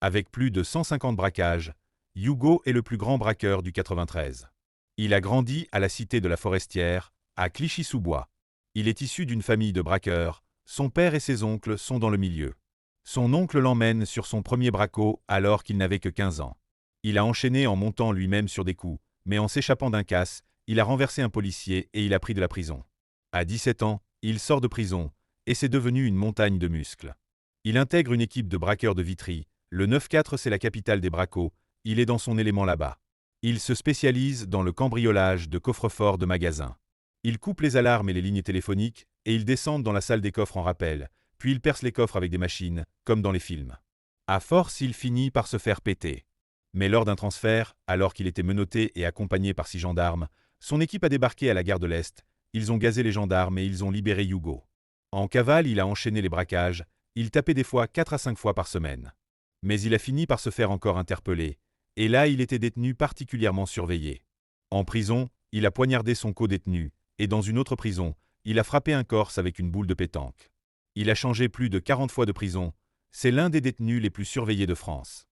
Avec plus de 150 braquages, Hugo est le plus grand braqueur du 93. Il a grandi à la cité de la Forestière, à Clichy-sous-Bois. Il est issu d'une famille de braqueurs, son père et ses oncles sont dans le milieu. Son oncle l'emmène sur son premier braquot alors qu'il n'avait que 15 ans. Il a enchaîné en montant lui-même sur des coups, mais en s'échappant d'un casse, il a renversé un policier et il a pris de la prison. À 17 ans, il sort de prison, et c'est devenu une montagne de muscles. Il intègre une équipe de braqueurs de Vitry, le 9-4 c'est la capitale des bracos, il est dans son élément là-bas. Il se spécialise dans le cambriolage de coffres-forts de magasins. Il coupe les alarmes et les lignes téléphoniques, et il descend dans la salle des coffres en rappel, puis il perce les coffres avec des machines, comme dans les films. À force, il finit par se faire péter. Mais lors d'un transfert, alors qu'il était menotté et accompagné par 6 gendarmes, son équipe a débarqué à la gare de l'Est, ils ont gazé les gendarmes et ils ont libéré Hugo. En cavale, il a enchaîné les braquages, il tapait des fois 4 à 5 fois par semaine. Mais il a fini par se faire encore interpeller, et là il était détenu particulièrement surveillé. En prison, il a poignardé son co-détenu, et dans une autre prison, il a frappé un Corse avec une boule de pétanque. Il a changé plus de 40 fois de prison, c'est l'un des détenus les plus surveillés de France.